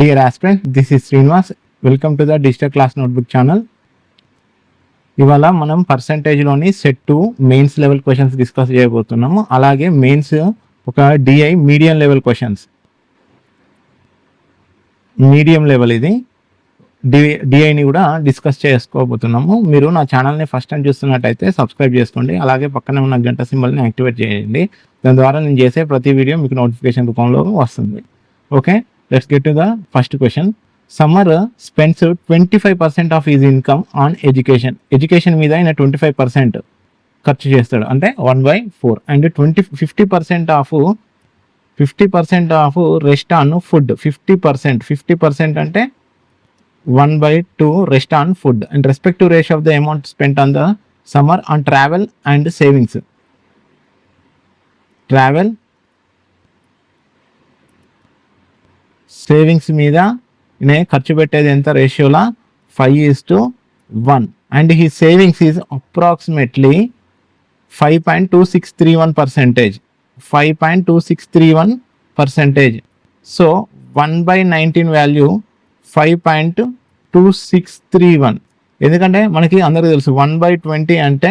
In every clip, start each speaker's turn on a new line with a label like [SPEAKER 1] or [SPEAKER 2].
[SPEAKER 1] Dear aspirant, this is Srinivas. Welcome to the Digital Class Notebook channel. ఇవాళ మనం పర్సంటేజ్లోని set 2 mains level questions discuss చేయబోతున్నాము. అలాగే mains ఒక DI medium level questions, medium level ఇది డిఐని కూడా డిస్కస్ చేసుకోబోతున్నాము. మీరు నా ఛానల్ని ఫస్ట్ టైం చూస్తున్నట్టయితే సబ్స్క్రైబ్ చేసుకోండి. అలాగే పక్కనే ఉన్న గంట సింబల్ని యాక్టివేట్ చేయండి. దాని ద్వారా నేను చేసే ప్రతి వీడియో మీకు నోటిఫికేషన్ రూపంలో వస్తుంది. Okay, let's get to the first question. Summer spends 25% of his income on education. Education మీద ఆయన 25% ఖర్చు చేస్తాడు, అంటే 1/4. And 50% of rest on food. 50% అంటే 1/2 rest on food. And respective ratio of the amount spent on the summer on travel and savings. Travel savings మీద ఖర్చు పెట్టేది ఎంత రేషియోలా? 5:1. And he savings is approximately 5.2631%. 5.2631%. So 1/19 value 5.2631. ఎందుకంటే మనకి అందరికీ తెలుసు 1/20 అంటే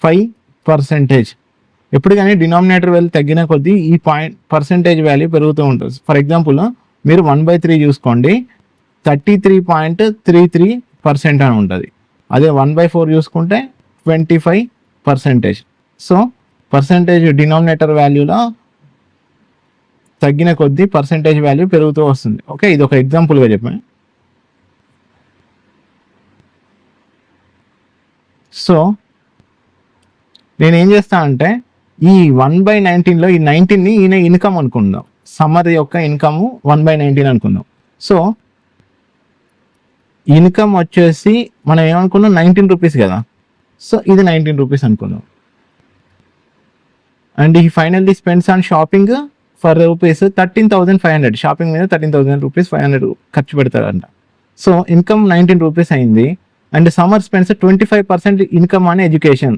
[SPEAKER 1] 5%. ఎప్పుడు కానీ డినామినేటర్ వాల్యూ తగ్గిన కొద్దీ ఈ పర్సెంటేజ్ వాల్యూ పెరుగుతూ ఉంటుంది. ఫర్ ఎగ్జాంపుల్ మీరు 1/3 చూసుకోండి, 33.33% అని ఉంటుంది. అదే 1/4 చూసుకుంటే 25%. సో పర్సెంటేజ్ డినామినేటర్ వాల్యూలో తగ్గిన కొద్దీ పర్సెంటేజ్ వాల్యూ పెరుగుతూ వస్తుంది. ఓకే, ఇది ఒక ఎగ్జాంపుల్గా చెప్పాను. సో నేనేం చేస్తానంటే ఈ 1/19లో ఈ 19ని ఈయన ఇన్కమ్ అనుకుందాం. సమ్మర్ యొక్క ఇన్కమ్ 1/19 అనుకుందాం. సో ఇన్కమ్ వచ్చేసి మనం ఏమనుకున్నాం, 19 రూపీస్ కదా. సో ఇది 19 రూపీస్ అనుకుందాం. అండ్ ఈ finally spends on shopping for rupees 13,500. Shopping మీద 13,500 ఖర్చు పెడతాడంట. సో ఇన్కమ్ 19 రూపీస్ అయింది. And summer spends 25% income on education.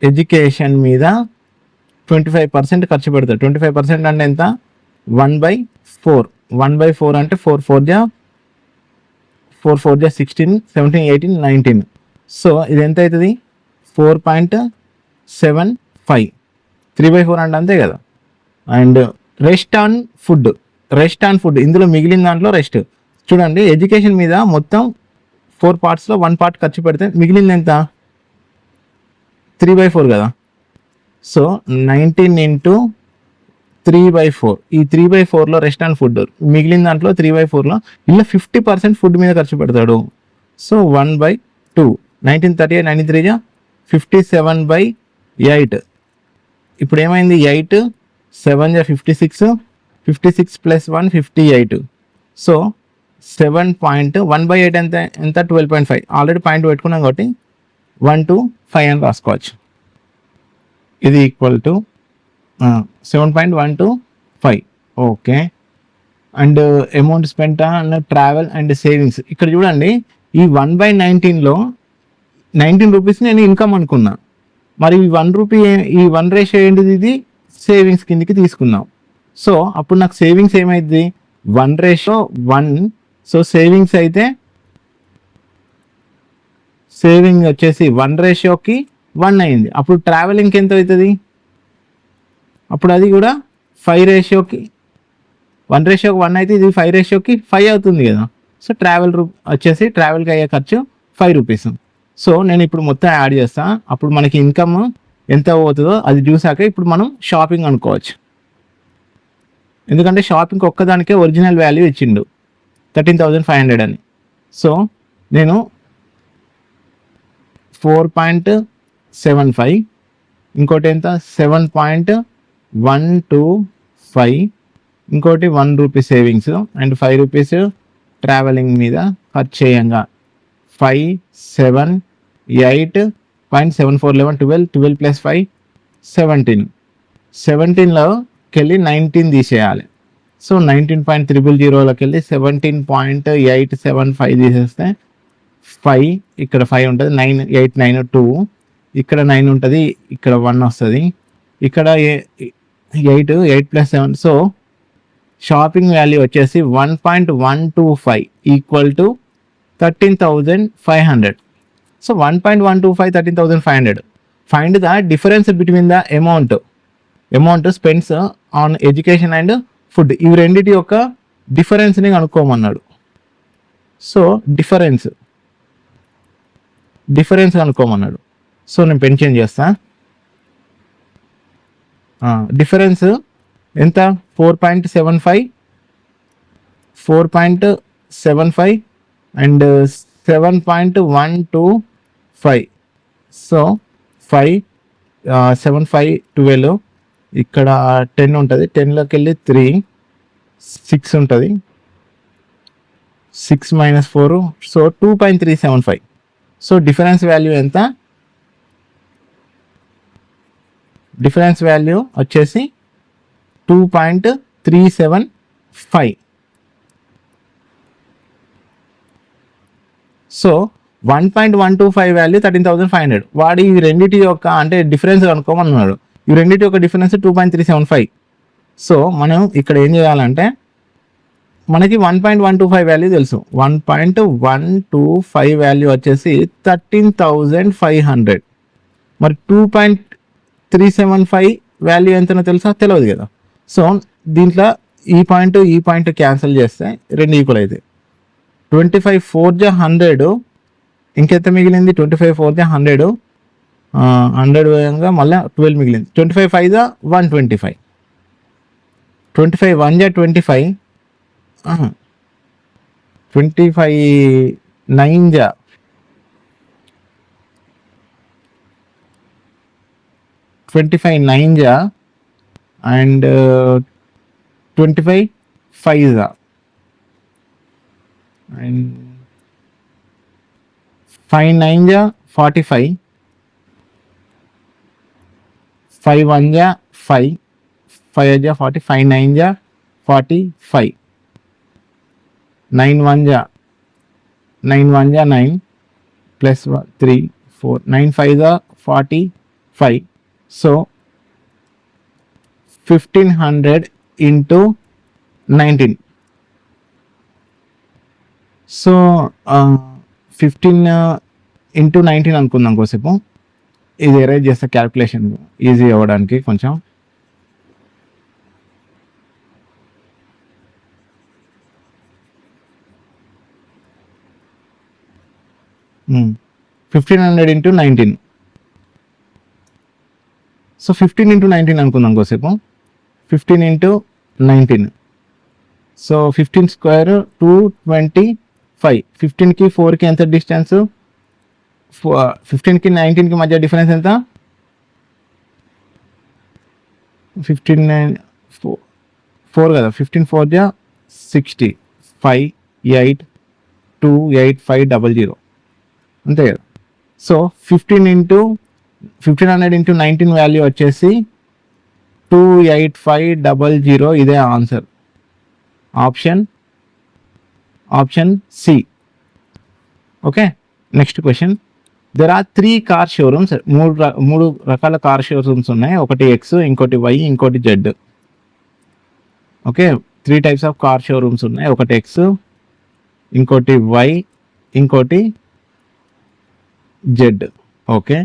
[SPEAKER 1] Education మీద 25% ఖర్చు పెడతాడు. 25% అంటే ఎంత? 1/4. 1/4 అంటే 4 4 16, 17, 18, 19. సో ఇది ఎంత అవుతుంది? 4.75. 3/4 అంటే అంతే కదా. And rest on food. ఇందులో మిగిలిన దాంట్లో రెస్ట్ చూడండి. ఎడ్యుకేషన్ మీద మొత్తం 4 పార్ట్స్లో 1 పార్ట్ ఖర్చు పెడితే మిగిలింది ఎంత? 3/4 కదా. So 19 into 3/4. ఈ 3/4లో రెస్ట్ అండ్ ఫుడ్, మిగిలిన దాంట్లో 3/4లో ఇలా 50% ఫుడ్ మీద ఖర్చు పెడతాడు. సో 1/2. 19 38 93 57/8. ఇప్పుడు ఏమైంది? 8 7 56. 56 + 1 58. సో 7.1/8 ఎంత? 12.5. ఆల్రెడీ పాయింట్ పెట్టుకున్నాం కాబట్టి 1 to 5 అని రాసుకోవచ్చు. ఇది equal to 7.125. Okay. And amount spent on travel and savings. ఇక్కడ చూడండి, ఈ 1/19లో 19 రూపీస్ నేను ఇన్కమ్ అనుకున్నా. మరి ఈ 1 రూపీ, ఈ 1 రేషియో ఏంటిది? ఇది సేవింగ్స్ కిందకి తీసుకుందాం. సో అప్పుడు నాకు సేవింగ్స్ ఏమైంది? 1/1. సో సేవింగ్స్ అయితే సేవింగ్ వచ్చేసి 1/1 అయింది. అప్పుడు ట్రావెలింగ్కి ఎంత అవుతుంది? అప్పుడు అది కూడా 5/1. 1/1 అయితే ఇది 5/5 అవుతుంది కదా. సో ట్రావెల్కి అయ్యే ఖర్చు 5 రూపీస్. సో నేను ఇప్పుడు మొత్తం యాడ్ చేస్తా. అప్పుడు మనకి ఇన్కమ్ ఎంత అవుతుందో అది చూసాక ఇప్పుడు మనం షాపింగ్ అనుకోవచ్చు. ఎందుకంటే షాపింగ్ ఒక్కదానికే ఒరిజినల్ వాల్యూ ఇచ్చిండు 13,500 అని. సో నేను 4.75, ఇంకోటి ఎంత? 7.125, ఇంకోటి 1 rupee savings and 5 rupees travelling మీద ఖర్చు చేయంగా 5 7 8.74 11 12 + 5 17. 17లోకి వెళ్ళి 19 తీసేయాలి. సో 19.000లోకి వెళ్ళి 17.875 తీసేస్తే 5, ఇక్కడ 5 ఉంటుంది, 9 8 9 2, ఇక్కడ 9 ఉంటుంది, ఇక్కడ 1 వస్తుంది, ఇక్కడ 8 8 + 7. సో షాపింగ్ వాల్యూ వచ్చేసి 1.125 equal to 13,500. So 1.125 13,500. Find the difference between the amount spends on education and food. ఇవి రెండింటి యొక్క డిఫరెన్స్ని కనుక్కోమన్నాడు. సో డిఫరెన్స్ కనుక్కోమన్నాడు. సో నేను పెన్షన్ చేస్తా. డిఫరెన్స్ ఎంత? 4.75 అండ్ 7.125. సో 5 7 5 12. ఇక్కడ 10 ఉంటుంది. 10లోకి వెళ్ళి 3 6 ఉంటుంది. 6 - 4 సో 2.375. సో డిఫరెన్స్ వాల్యూ ఎంత? డిఫరెన్స్ వాల్యూ వచ్చేసి 2.375. So 1.125 value 13,500. వాడు ఈ రెండింటి యొక్క అంటే డిఫరెన్స్ కనుక్కోమన్నాడు. ఈ రెండింటి యొక్క డిఫరెన్స్ 2.375. సో మనం ఇక్కడ ఏం చేయాలంటే మనకి 1.125 వాల్యూ తెలుసు. 1.125 వాల్యూ వచ్చేసి 13,500. మరి 2.375 వాల్యూ ఎంతనో తెలుసా? తెలియదు కదా. సో దీంట్లో ఈ పాయింట్ క్యాన్సిల్ చేస్తే 2 ఈక్వల్ అవుతాయి. 25 4 × 100. ఇంకెంత మిగిలింది? 25 4 × 100. 100 వేయంగా మళ్ళీ 12 మిగిలింది. 25 5 × 125. 25 1 × 25. 25 9 × 25 9 × and 25 5 × and 5 9 × 45. 5 1 × 5. 5 × 40. 5 9 × 45. 9 1 × 9 plus 3 4. 9 5 × 45. So 1500 into 19. So 15 into 19 అనుకుందాం కోసేపు. ఇది ఎరేజ్ చేస్తే క్యాల్కులేషన్ ఈజీ అవ్వడానికి కొంచెం. Hmm. 1500 into 19. సో 15 into 19 అనుకుందాం కోసేపు. 15 into 19. So 15 square 225. 15కి 4కి ఎంత డిస్టెన్స్? 15కి 19కి మధ్య డిఫరెన్స్ ఎంత? 15 4 కదా. 15 4 × 60. 5 8 2 8 5 00 అంతే కదా. సో 1500 into 19 వాల్యూ వచ్చేసి 28500. ఇదే answer. Option C. Okay, next question. There are 3 car showrooms. మూడు రకాల కార్ షోరూమ్స్ ఉన్నాయి. ఒకటి ఎక్స్, ఇంకోటి వై, ఇంకోటి Z. Okay, 3 types of car showrooms ఉన్నాయి. ఒకటి ఎక్స్, ఇంకోటి వై, ఇంకోటి Z. Okay,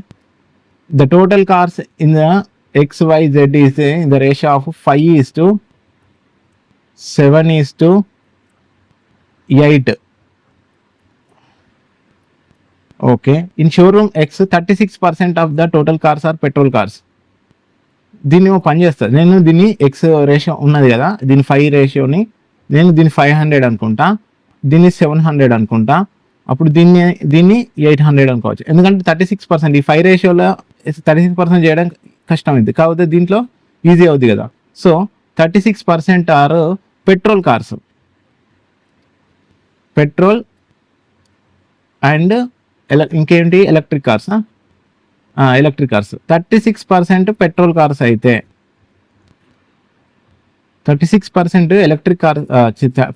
[SPEAKER 1] the total cars in the XYZ is in the ratio of 5:7:8. Okay, in showroom X 36% of the total cars are petrol cars. దీన్ని పని చేస్తుంది. నేను దీన్ని X ratio ఉన్నది కదా, దీని 5 రేషియోని నేను దీన్ని 500 అనుకుంటా, దీన్ని 700 అనుకుంటా. అప్పుడు దీన్ని 800 అనుకోవచ్చు. ఎందుకంటే 36% ఈ 5 రేషియోలో 36% చేయడం కష్టమైంది, కాకపోతే దీంట్లో ఈజీ అవుద్ది కదా. So 36% are petrol cars. Petrol and ఇంకేంటి electric cars. Electric cars 36% petrol cars అయితే 36% ఎలక్ట్రిక్ కార్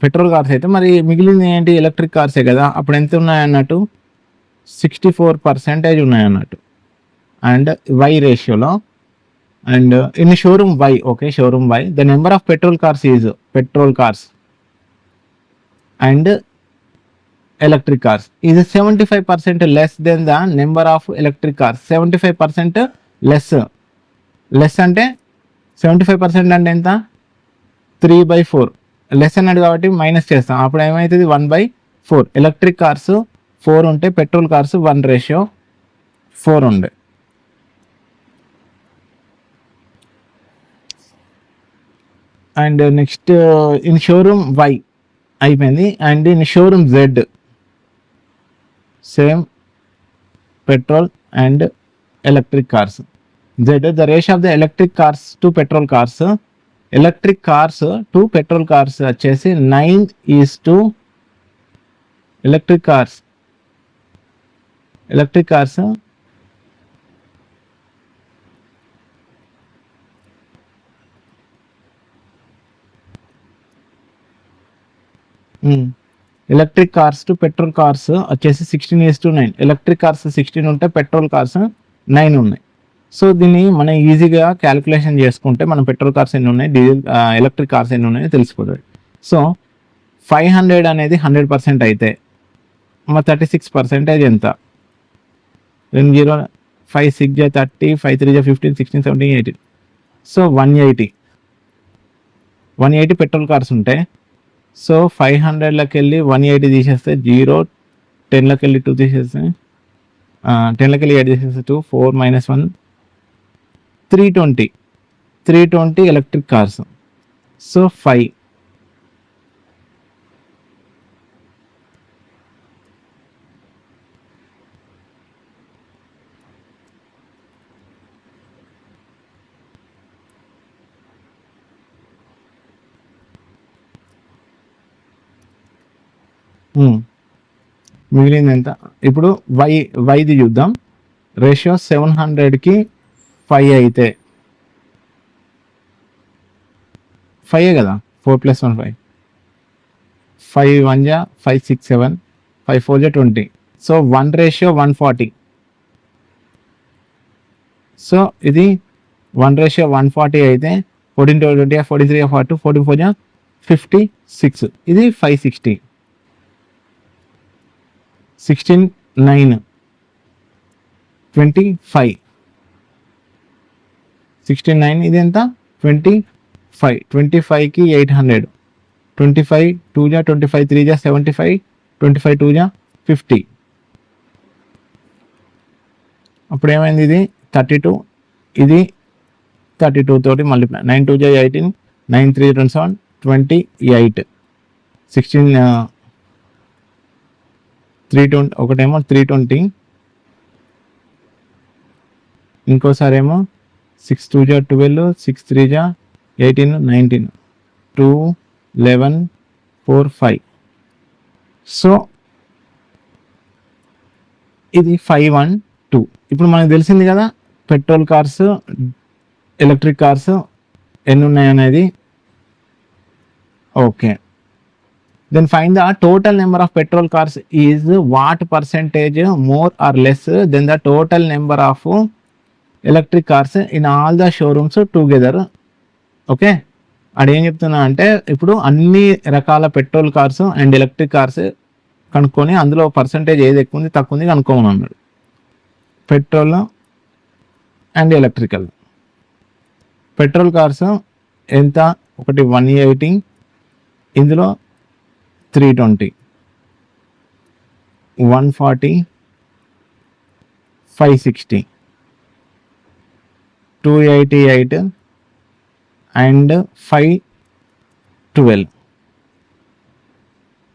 [SPEAKER 1] పెట్రోల్ కార్స్ అయితే మరి మిగిలింది ఏంటి? ఎలక్ట్రిక్ కార్సే కదా. అప్పుడు ఎంత ఉన్నాయన్నట్టు? 64% ఉన్నాయన్నట్టు. అండ్ వై రేషియోలో And in showroom Y, okay, showroom Y, the number of petrol cars and electric cars is 75% less than the number of electric cars. 75% less. Less అంటే 75% అంటే ఎంత, 3/4. లెస్ అన్నాడు కాబట్టి మైనస్ చేస్తాం, అప్పుడు ఏమవుతుంది 1/4. ఎలక్ట్రిక్ కార్స్ 4 ఉంటే పెట్రోల్ కార్స్ 1:4 ఉండే. And next in showroom Y అయిపోయింది. And in showroom Z same petrol and electric cars. Z, the ratio of the electric cars to petrol cars. Electric cars to petrol cars వచ్చేసి 9:, electric cars electric cars to petrol cars వచ్చేసి 16:9. Electric cars 16 ఉంటే petrol cars 9 ఉన్నాయి. So దీన్ని మనం ఈజీగా calculation చేసుకుంటే మనం petrol cars ఎన్ని ఉన్నాయి, డీజిల్ ఎలక్ట్రిక్ కార్స్ ఎన్ని ఉన్నాయో తెలిసిపోతుంది. సో 500 అనేది 100% అయితే మా 36% ఎంత, 2 0 5 6 30 5 3 15 16 17 18. సో 180 పెట్రోల్ కార్స్ ఉంటాయి. సో 500లోకి వెళ్ళి 180 తీసేస్తే 0, 10లోకి వెళ్ళి 2 తీసేస్తే 10లోకి వెళ్ళి 8 తీసేస్తే 2, 4 - 1 320 ఎలక్ట్రిక్ కార్స్. సో 5. మిగిలింది ఎంత? ఇప్పుడు వైది చూద్దాం. రేషియో 700కి 5 అయితే 5 కదా, 4 + 1 5. 5 1 5 6 7 5 4 20. సో 1:140. సో ఇది 1:140 అయితే 14 20 43 42 44 56. ఇది 560. 16 9 25. 16 9 ఇది ఎంత, 25. 25కి 800. 25 2 25 3 75. 25 2 50. అప్పుడు ఏమైంది, ఇది 32, ఇది 32 తోటి మల్టిప్లై. 9 2 18, 9 3 27 28. 16 320, ఒకటేమో 320, ఇంకోసారి ఏమో 6 2 12, 6 3 18 19, 2 11 4 5. సో ఇది 5 1 2. ఇప్పుడు మనకు తెలిసింది కదా పెట్రోల్ కార్స్ ఎలక్ట్రిక్ కార్స్ ఎన్ని ఉన్నాయి అనేది. Okay, then find the total number of petrol cars is what percentage more or less than the total number of electric cars in all the showrooms together. Okay, అదేం చెప్తున్నా అంటే ఇప్పుడు అన్ని రకాల petrol cars and electric cars కనుక్కొని అందులో percentage ఏది ఎక్కువ ఉంది తక్కువ ఉంది కనుక్కోమని అన్నాడు. Petrol and electrical. Petrol cars ఎంత, ఒకటి 180, ఇందులో 320, 140, 560, 288 అండ్ 512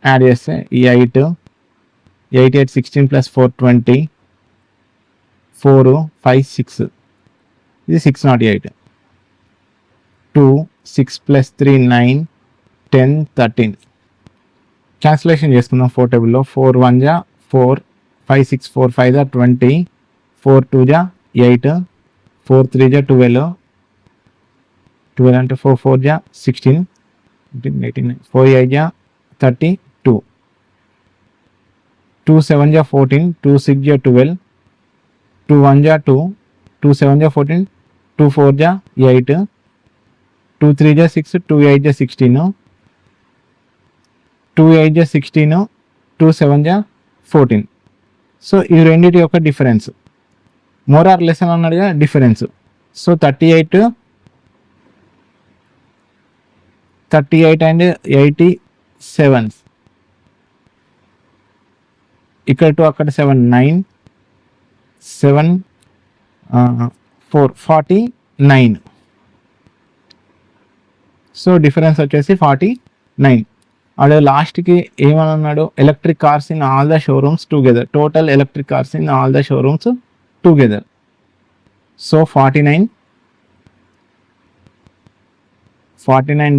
[SPEAKER 1] యాడ్ చేస్తే 8 88 16 + 4 20, 4 5 6, ఇది 608. 2 6 + 3 9 10 13. క్యాన్సిలేషన్ చేసుకుందాం 4 టేబుల్లో. 4 1 4, 5 6 4 5 20, 4 2 8, 4 3 12, 12 అంటే 4 4 16, 18 4 8 32, 2 7 14, 2 6 12, 2 1 2, 2 7 14, 2 4 जा 8, 2 3 जा 6, 2 8 जा 16, 2 8 जा 16, 2 7 जा 14. సో ఈ రెండింటి యొక్క డిఫరెన్స్ మోర్ ఆర్ లెస్ అని అన్నాడుగా డిఫరెన్స్. సో 38 అండ్ 87, ఇక్కడ 2 అక్కడ 7 9 7 4 49. సో డిఫరెన్స్ వచ్చేసి 49. అదే లాస్ట్కి ఏమని అన్నాడు, electric cars in all the showrooms together, total electric cars in all the showrooms together. So 49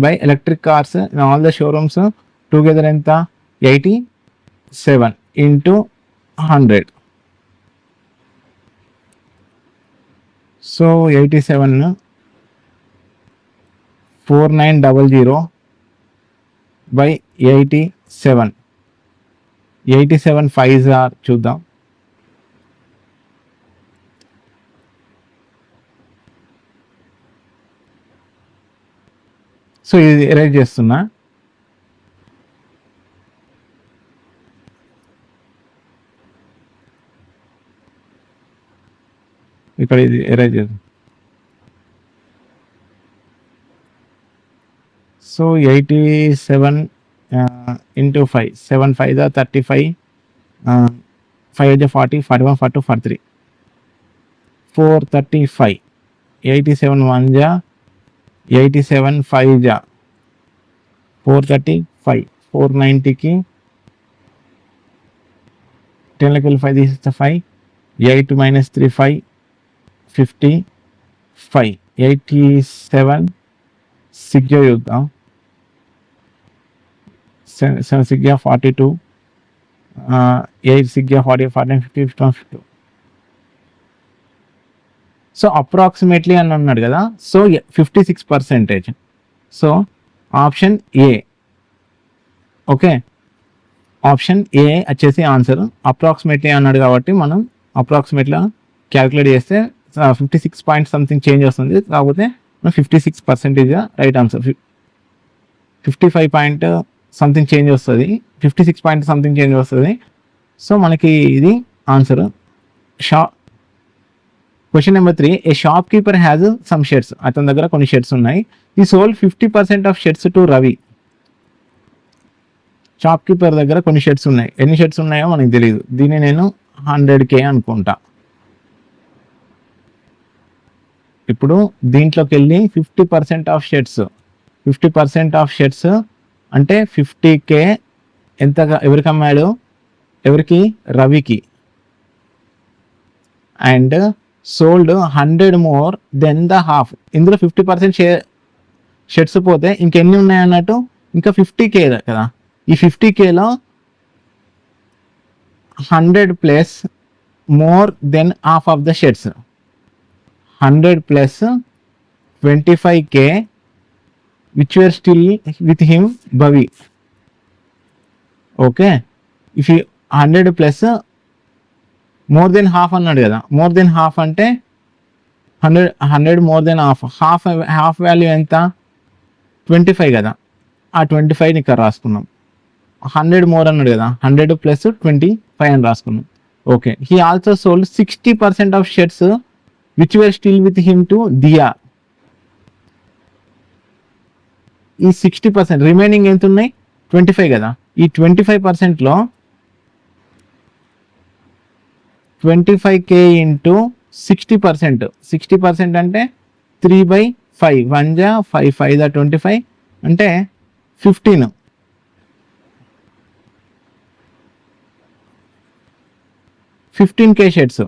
[SPEAKER 1] by electric cars in all the showrooms together ఎంత, 87 into 100. So 87 4900 by 87 5 are చూద్దాం. So ఇది erase చేస్తున్నా. ఇక్కడ ఇది ఎరేజ్ చేద్దాం. So 87 into 5, 7 5 35, 5 40, 41 42 43, 435, 87 1 जा 87 5 जा 435, 490కి 10 5 తీసేస్తే 5, 8 minus 3 5, 55, 87 6 చూద్దాం, 7 6 42, 8 6 40 49 50 51 52. సో అప్రాక్సిమేట్లీ అని అన్నాడు కదా, so 56%. So option A. Okay, option A వచ్చేసి ఆన్సర్. అప్రాక్సిమేట్లీ అన్నాడు కాబట్టి మనం అప్రాక్సిమేట్గా క్యాలిక్యులేట్ చేస్తే 56 పాయింట్ సంథింగ్ చేంజ్ వస్తుంది. కాకపోతే 56% right answer. 55 point something change వస్తుంది, 56 పాయింట్ సంథింగ్ చేంజ్ వస్తుంది. సో మనకి ఇది answer. Question number 3, A shop keeper has some shirts. అతని దగ్గర కొన్ని షర్ట్స్ ఉన్నాయి. ఈ sold 50% of shirts to Ravi. Shop keeper దగ్గర కొన్ని షర్ట్స్ ఉన్నాయి. ఎన్ని షర్ట్స్ ఉన్నాయో మనకి తెలియదు. దీన్ని నేను 100K అనుకుంటా. ఇప్పుడు దీంట్లోకి వెళ్ళి 50% ఆఫ్ షర్ట్స్, 50% ఆఫ్ షర్ట్స్ అంటే 50K ఎంతగా ఎవరికి అమ్మాడు, ఎవరికి, రవికి. And sold 100 more then the half. ఇందులో 50% షర్ట్స్ పోతే ఇంకెన్ని ఉన్నాయి అన్నట్టు, ఇంకా 50K కదా. ఈ 50Kలో 100 plus more than half of the shirts, 100 plus 25K which were still with him Bhavi. Okay, if 100 plus more than half అన్నాడు కదా. మోర్ దెన్ హాఫ్ అంటే 100 more than half. Half value ఎంత, 25 కదా. ఆ 25ని ఇక్కడ రాసుకున్నాం. 100 మోర్ అన్నాడు కదా, 100 ప్లస్ 25 అని రాసుకున్నాం. Okay, he also sold 60% of shirts which were still with him to Diya. ఈ 60% రిమైనింగ్ ఎంత ఉన్నాయి, 25 కదా. ఈ 25%లో 25K ఇంటూ 60%. 60% అంటే 3/5, 1 जा 5 5 जा 25 అంటే 15. 15K shirts.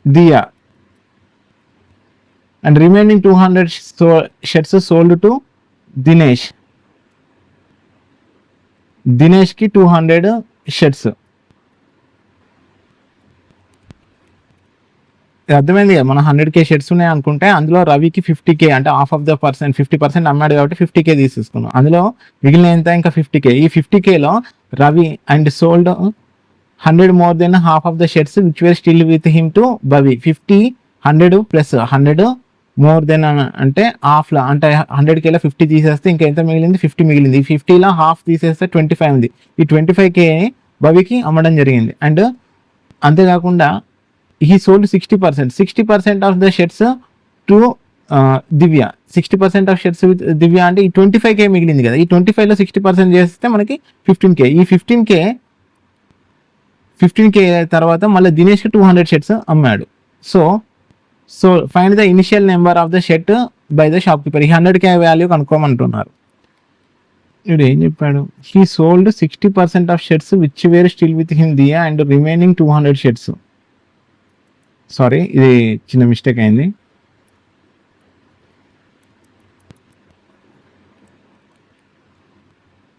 [SPEAKER 1] Diya. And remaining 200 shirts sold to Dinesh. దినేష్కి 200 షర్ట్స్. అర్థమైంది కదా. మన 100K షర్ట్స్ ఉన్నాయి అనుకుంటే అందులో రవికి 50K అంటే హాఫ్ ఆఫ్ ద పర్సెంట్, 50% అమ్మాడు కాబట్టి 50K తీసేసుకున్నాం. అందులో మిగిలిన ఎంత, ఇంకా 50K. ఈ 50Kలో Ravi and sold 100 more than half of the shirts which were still with him to బవి. 50 100 ప్లస్ 100 మోర్ దెన్ అంటే హాఫ్లా, అంటే 100Kలో 50 తీసేస్తే ఇంకా ఎంత మిగిలింది, 50 మిగిలింది. ఈ 50లో హాఫ్ తీసేస్తే 25 ఉంది. ఈ 25K బవికి అమ్మడం జరిగింది. అండ్ అంతేకాకుండా he sold 60% of the shirts to Divya. 60% of shirts with Divya అంటే ఈ 25K మిగిలింది కదా, ఈ 25లో 60% చేస్తే మనకి 15K. ఈ 15K తర్వాత మళ్ళీ దినేష్కి 200 షర్ట్స్ అమ్మాడు. So find the initial number of the shirt by the shopkeeper. ఈ 100K వాల్యూ కనుక్కోమంటున్నారు. ఇప్పుడు ఏం చెప్పాడు, he sold 60% of shirts which were still with him Diya and remaining 200 shirts. Sorry, ఇది చిన్న మిస్టేక్ అయింది.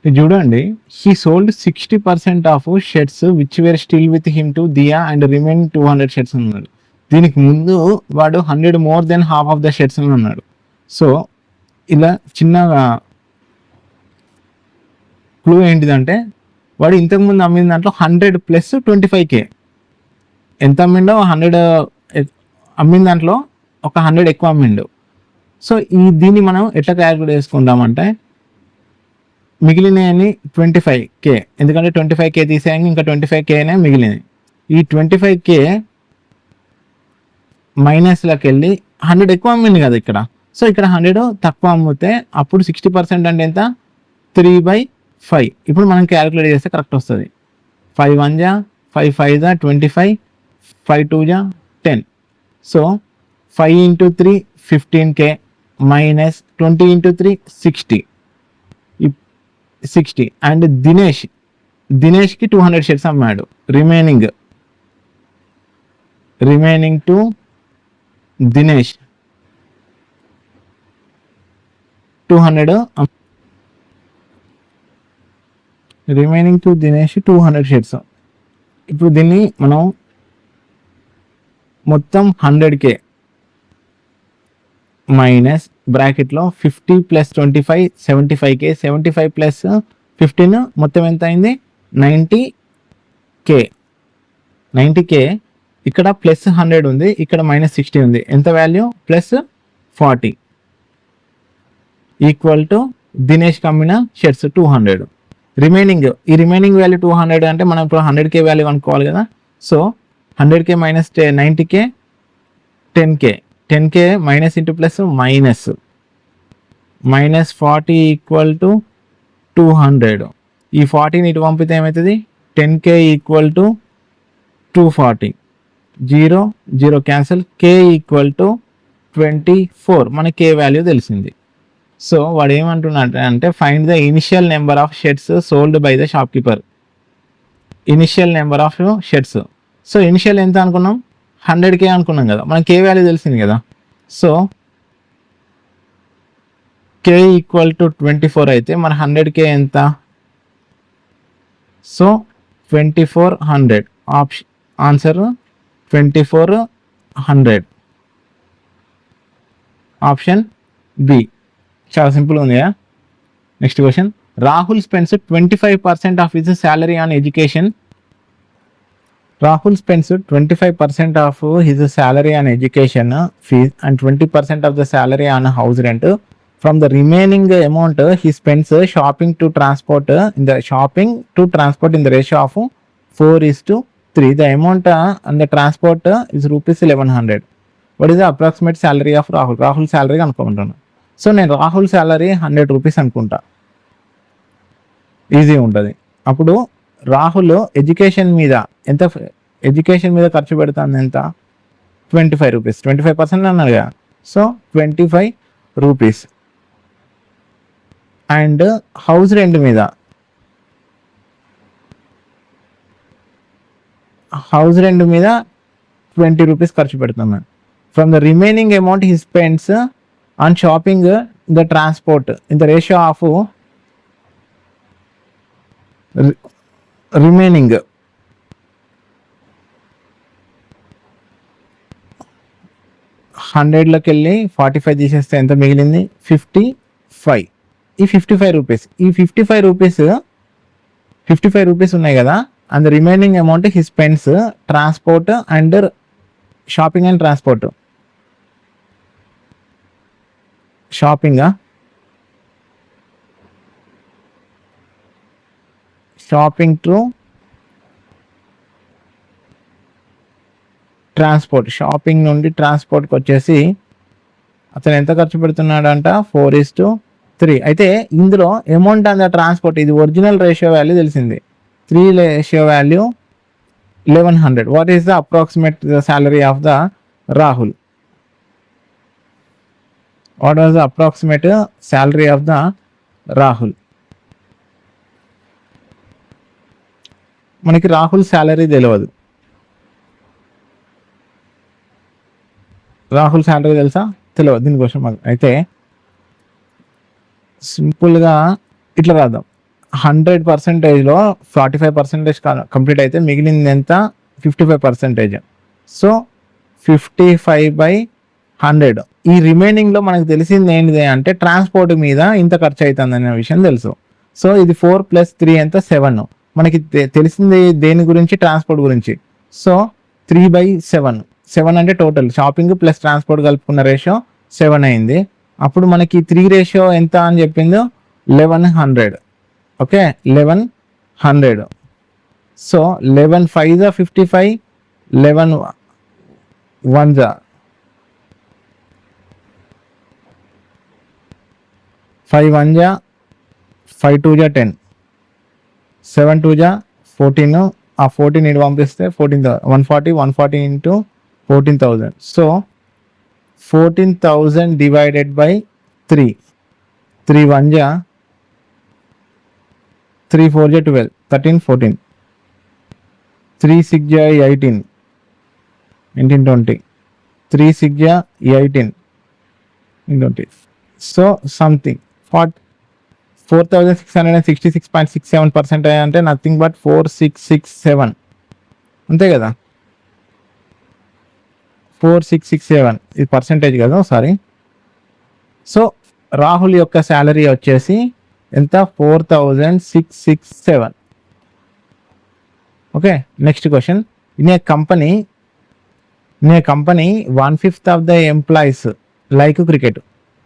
[SPEAKER 1] చూడండి, he sold 60% of shirts which were still with him to Diya and remaining 200 shirts అన్నాడు. దీనికి ముందు వాడు 100 more than half of the shirts అని అన్నాడు. సో ఇలా చిన్నగా క్లూ ఏంటిదంటే, వాడు ఇంతకుముందు అమ్మిన దాంట్లో 100 ప్లస్ 25K. ఎంత అమ్మిండో 100 అమ్మిన దాంట్లో ఒక 100 ఎక్కువ అమ్మిండు. సో దీన్ని మనం ఎట్లా క్యాలిక్యులేట్ చేసుకుంటామంటే, మిగిలినవి 25K, ఎందుకంటే 25K తీసేయంగా ఇంకా 25Kనే మిగిలినవి. ఈ 25K మైనస్లోకి వెళ్ళి 100 ఎక్కువ అమ్మింది కదా ఇక్కడ. సో ఇక్కడ 100 తక్కువ అమ్మితే అప్పుడు 60% అంటే ఎంత, 3/5. ఇప్పుడు మనం క్యాలిక్యులేట్ చేస్తే కరెక్ట్ వస్తుంది. 5 1 జా 5 5 జా 25, 5 2 జా 10. So 5 into 3 15K minus 20 into 3 60. And దినేష్కి 200 షర్ట్స్ అమ్మాడు. Remaining to Dinesh 200 shirts. ఇప్పుడు దీన్ని మనం మొత్తం 100K మైనస్ బ్రాకెట్లో 50 ప్లస్ 25 75K, 75 ప్లస్ 15 మొత్తం ఎంత అయింది, 90K. ఇక్కడ ప్లస్ 100 ఉంది, ఇక్కడ మైనస్ 60 ఉంది. ఎంత value, plus 40 equal to Dinesh కమ్మిన షర్ట్స్ 200. ఈ రిమైనింగ్ వాల్యూ 200 అంటే మనం ఇప్పుడు 100K వాల్యూ అనుకోవాలి కదా. So 100K minus 90K 10K minus into plus minus 40 equal to 200. ఈ 40ని ఇటు పంపితే ఏమవుతుంది, 10K equal to 240. 0 cancel. K equal to 24. మన K వాల్యూ తెలిసింది. సో వాడు ఏమంటున్నాడు అంటే, find the initial number of shirts sold by the shop keeper. Initial number of shirts. So initial ఎంత అనుకున్నాం, 100K అనుకున్నాం కదా, మన K వాల్యూ తెలిసింది కదా. సో K ఈక్వల్ టు 24 అయితే మన 100K ఎంత, సో 2400. ఆన్సర్ 2400. Option B. చాలా సింపుల్ ఉంది కదా. Next question, Rahul spends 25% of his salary on education. Rahul spends 25% of his salary on education fees and 20% of the salary on house rent. From the remaining amount, he spends shopping to transport in the ratio of 4:3. The amount on the transport is rupees 1100. What is the approximate salary of Rahul? Rahul salary అనుకుంటున్నాను. So నేను Rahul salary 100 rupees అనుకుంటా, easy ఉంటుంది. అప్పుడు Rahul education మీద ఖర్చు పెడుతుంది ఎంత, 25 rupees. 25% అన్నారు కదా, so 25 rupees. And house rent మీద 20 రూపీస్ ఖర్చు పెడుతున్నాను. From the remaining amount he spends on shopping the transport in the ratio of remaining 100లోకి వెళ్ళి 45 తీసేస్తే ఎంత మిగిలింది, 55. ఈ 55 రూపీస్ ఉన్నాయి కదా, and the remaining amount he spends transport and shopping and transport. Shopping to transport. Shopping నుండి ట్రాన్స్పోర్ట్కి వచ్చేసి అతను ఎంత ఖర్చు పెడుతున్నాడంట 4:3. అయితే ఇందులో అమౌంట్ అండ్ ట్రాన్స్పోర్ట్ ఇది ఒరిజినల్ రేషియో వాల్యూ తెలిసింది. 3 ratio value 1100. What is the approximate salary of the Rahul? What was the approximate salary of the Rahul? మనకి రాహుల్ సాలరీ తెలియదు. రాహుల్ సాలరీ తెలుసా? తెలియదు. దీనికోసం అయితే సింపుల్గా ఇట్లా రాద్దాం. 100%లో 45% కంప్లీట్ అయితే మిగిలింది ఎంత? 55%. సో 55/100. ఈ రిమైనింగ్లో మనకు తెలిసింది ఏంటిది అంటే ట్రాన్స్పోర్ట్ మీద ఇంత ఖర్చు అవుతుంది అనే విషయం తెలుసు. సో ఇది 4 + 3 ఎంత? 7. మనకి తెలిసింది దేని గురించి? ట్రాన్స్పోర్ట్ గురించి. సో 3/7. 7 అంటే టోటల్ షాపింగ్ ప్లస్ ట్రాన్స్పోర్ట్ కలుపుకున్న రేషియో 7 అయింది. అప్పుడు మనకి 3 రేషియో ఎంత అని చెప్పింది? 1100. ఓకే, 1100. సో 11 5 55, 11 1 5 1 5 2 10, 7 2 14. ఆ 14 ఇటు పంపిస్తే 14,000. 140 into 14,000. So 14,000 divided by 3. 3 1 3 4 12, 13 14. 3 6 18, 19 20. 3 6 18, 20. So something 4,666.67% అంటే నథింగ్ బట్ 4667. అంతే కదా, 4667 ఇది పర్సెంటేజ్ కదా, సారీ. సో రాహుల్ యొక్క శాలరీ వచ్చేసి ఎంత? 4667. Okay, next question. In a company 1/5 of the employees like cricket.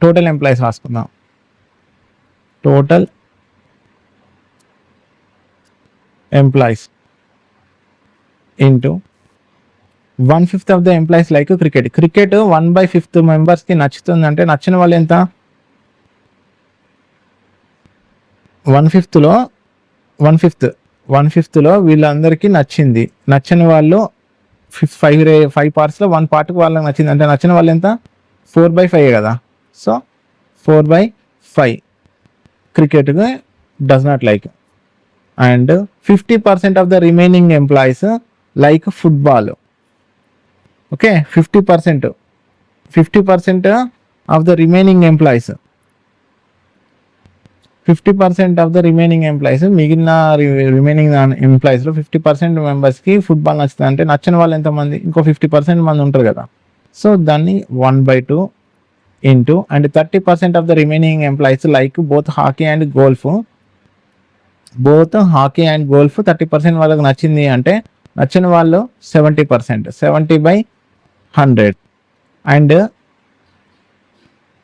[SPEAKER 1] Total employees రాసుకుందాం. Total employees into 1/5 of the employees like cricket. Cricket 1/5 మెంబర్స్కి నచ్చుతుంది అంటే నచ్చిన వాళ్ళు ఎంత? 1/5లో వీళ్ళందరికీ నచ్చింది. నచ్చని వాళ్ళు 5 పార్ట్స్లో 1 పార్ట్కి వాళ్ళకి నచ్చింది అంటే నచ్చిన వాళ్ళు ఎంత? 4/5 కదా. So 4/5 cricket does not like. And 50% of the remaining employees like football. Okay, 50% of the remaining employees 50% of the remaining employees మిగిలిన రిమైనింగ్ ఎంప్లాయీస్లో 50% మెంబర్స్కి ఫుట్బాల్ నచ్చుతుంది అంటే నచ్చిన వాళ్ళు ఎంతమంది? ఇంకో 50% మంది ఉంటారు కదా. సో దాన్ని 1/2 into and 30% of the remaining employees like both hockey and golf. 30% వాళ్ళకి నచ్చింది అంటే నచ్చిన వాళ్ళు 70%, 70/100 and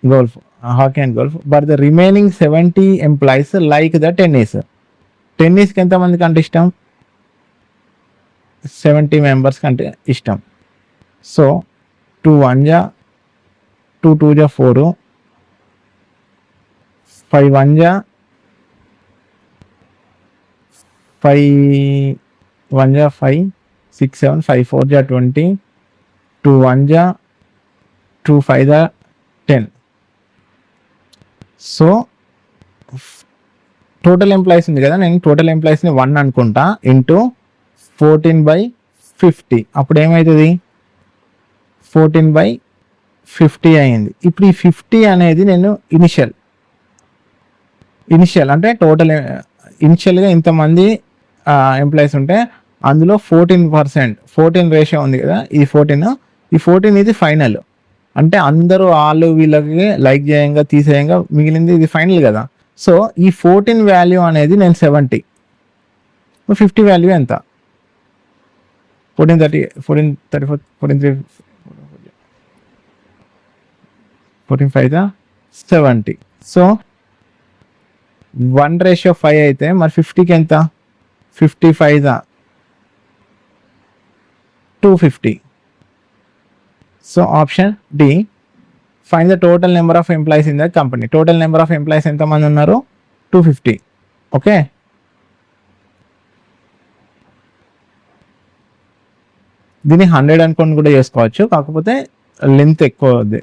[SPEAKER 1] golf, hockey and golf. But the remaining 70 employees like the tennis. టెన్నిస్కి ఎంతమంది కంటే ఇష్టం? 70 మెంబర్స్ కంటే ఇష్టం. సో 2 1 2 2 4, 5 1 5 1 5 6 7, 5 4 20, 2 1 2 5 10. సో టోటల్ ఎంప్లాయీస్ ఉంది కదా, నేను టోటల్ ఎంప్లాయీస్ని 1 అనుకుంటా ఇంటూ 14/50. అప్పుడు ఏమవుతుంది? 14/50 అయింది. ఇప్పుడు ఈ 50 అనేది నేను ఇనిషియల్ అంటే టోటల్ ఇనిషియల్గా ఇంతమంది ఎంప్లాయీస్ ఉంటే అందులో 14% రేషియో ఉంది కదా, ఈ 14 ఇది ఫైనల్. అంటే అందరూ వాళ్ళు వీళ్ళకి లైక్ చేయంగా తీసేయంగా మిగిలింది ఇది ఫైనల్ కదా. సో ఈ 14 వాల్యూ అనేది నేను 70, 50 వాల్యూ ఎంత? 1430, 1434, 143, 14 70. సో 1:5 అయితే మరి 50కి ఎంత? 55 250. So option D, find the total number of employees in the company. Total number of employees ఎంతమంది ఉన్నారు? 250. ఓకే, దీన్ని 100 అనుకొని కూడా చేసుకోవచ్చు, కాకపోతే లెంత్ ఎక్కువ అవుద్ది.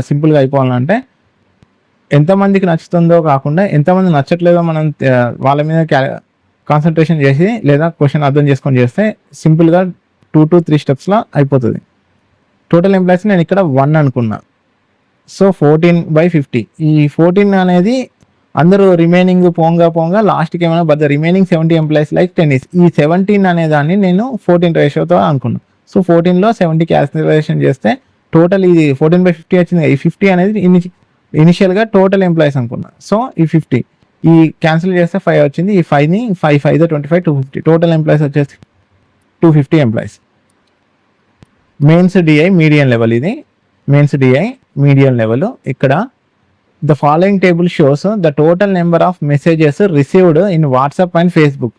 [SPEAKER 1] సింపుల్గా అయిపోవాలంటే ఎంతమందికి నచ్చుతుందో కాకుండా ఎంతమంది నచ్చట్లేదో మనం వాళ్ళ మీద కాన్సన్ట్రేషన్ చేసి లేదా క్వశ్చన్ అర్థం చేసుకొని చేస్తే సింపుల్గా 2 to 3 స్టెప్స్లో అయిపోతుంది. టోటల్ ఎంప్లాయీస్ నేను ఇక్కడ 1 అనుకున్నా. సో 14/50. ఈ 14 అనేది అందరూ రిమైనింగ్ పోంగా లాస్ట్కి ఏమైనా but the remaining 70 employees like 10 is. ఈ 17 అనే దాన్ని నేను 14 రేషియోతో అనుకున్నాను. సో 14లో 70 క్యాల్కులేషన్ చేస్తే టోటల్ ఇది 14/50 వచ్చింది. ఈ 50 అనేది ఇనిషియల్గా టోటల్ ఎంప్లాయీస్ అనుకున్నా. సో ఈ 50 ఈ క్యాన్సిల్ చేస్తే 5 వచ్చింది. ఈ 5ని 5 5 25 250. టోటల్ ఎంప్లాయీస్ వచ్చేసి 250 employees. Mains DI medium level. ఇది మెయిన్స్ డిఐ మీడియం లెవెల్. ఇక్కడ the following table shows the total number of messages received in WhatsApp and Facebook.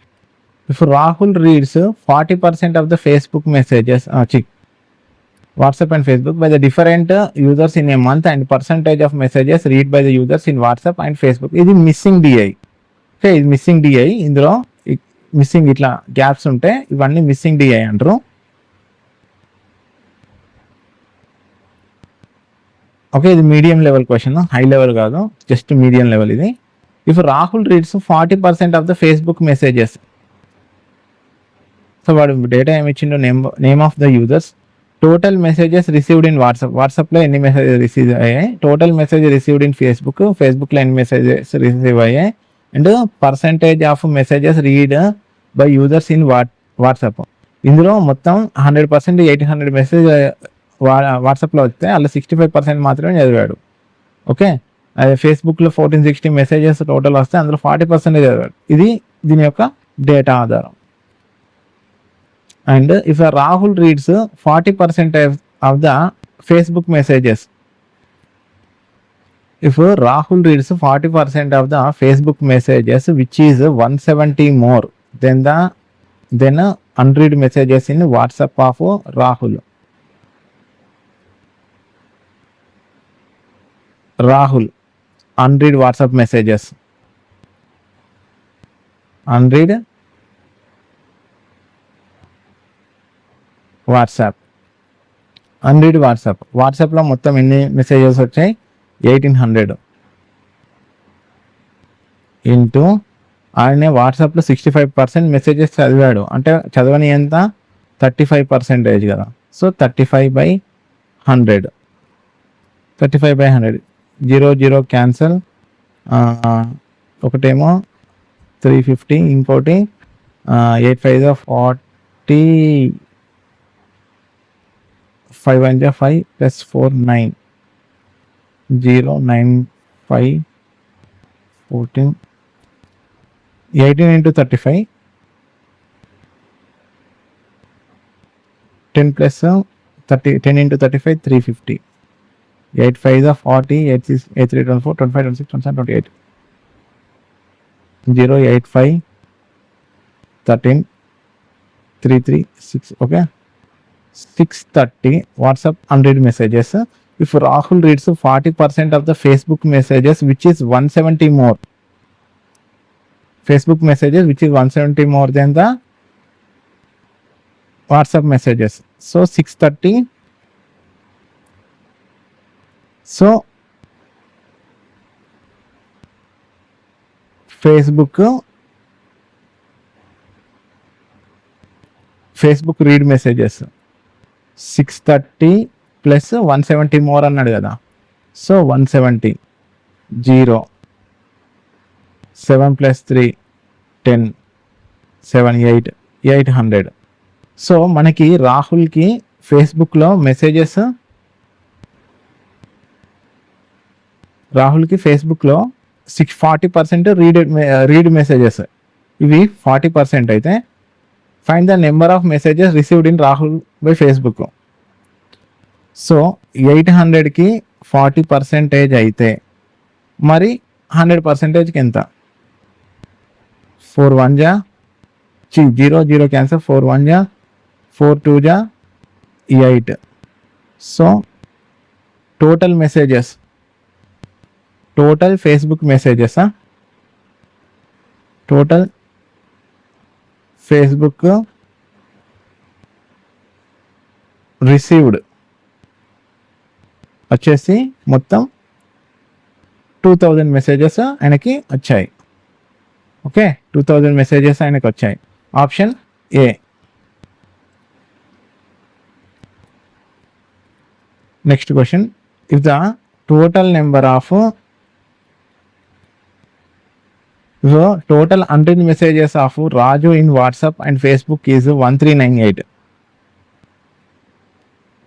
[SPEAKER 1] If Rahul reads 40% of the Facebook messages WhatsApp and Facebook by the different users in a month and percentage of messages read by the users in WhatsApp and Facebook. ఇది missing DI. Okay, ఇది missing DI. ఇందులో missing ఇట్లా gaps ఉంటే ఇవన్నీ missing DI అంటారు. Okay, ఇది medium level question, high level కాదు, just medium level ఇది. If Rahul reads 40% of the Facebook messages. So వాడు డేటా ఏమి ఇచ్చిండో, name of the users, total messages received in వాట్సాప్లో ఎన్ని మెసేజెస్ రిసీవ్ అయ్యాయి, టోటల్ మెసేజ్ రిసీవ్డ్ ఇన్ ఫేస్బుక్లో ఎన్ని మెసేజెస్ రిసీవ్ అయ్యాయి, and percentage of messages read by users in WhatsApp. ఇందులో మొత్తం 100% 800 మెసేజ్ వాట్సాప్లో వస్తే అలా 65% మాత్రమే చదివాడు. ఓకే, అదే ఫేస్బుక్లో 1460 మెసేజెస్ టోటల్ వస్తే అందులో 40% చదివాడు. ఇది దీని యొక్క డేటా ఆధారం. And if Rahul reads 40% of the Facebook messages, if Rahul reads 40% of the Facebook messages, which is 170 more than 100 messages in WhatsApp of Rahul. Rahul 100 WhatsApp messages, 100 వాట్సాప్లో మొత్తం ఎన్ని మెసేజెస్ వచ్చాయి? 1800 ఇంటూ ఆయనే వాట్సాప్లో 65% మెసేజెస్ చదివాడు అంటే చదవని ఎంత? 35% కదా. So 35/100, 35/100, 0 cancel. ఒకటేమో 350, ఇంకోటి 8 5 40, 5 1 5 plus 4 9, 0 9 5 14, 18 into 35, 10 plus 30, 10 into 35 350, 8 5 40, 8 6 8 3 24 25 26 27 28, 0 8 5 13 3 3 6. okay, 630 WhatsApp 100 messages. If Rahul reads 40% of the Facebook messages, which is 170 more. Facebook messages, which is 170 more than the WhatsApp messages. So 630. So Facebook read messages 630 plus 170 more అన్నాడు కదా. So 170, 0 7 plus 3 10 7 8 800. So మనకి రాహుల్కి ఫేస్బుక్లో messages, రాహుల్కి ఫేస్బుక్లో 40% read messages, ఇవి 40% అయితే find the number of messages received in Rahul by Facebook. So 800కి 40% అయితే మరి 100%కి ఎంత? 4 1 జా 0 0 క్యాన్సర్, 4 1 జా 4 2 జా 8. So total messages, total Facebook messages, total Facebook received వచ్చేసి మొత్తం 2000 మెసేజెస్ ఆయనకి వచ్చాయి. ఓకే, 2000 మెసేజెస్ ఆయనకి వచ్చాయి. Option A. Next question, if the total number of total unread messages of Raju in WhatsApp and Facebook is 1398.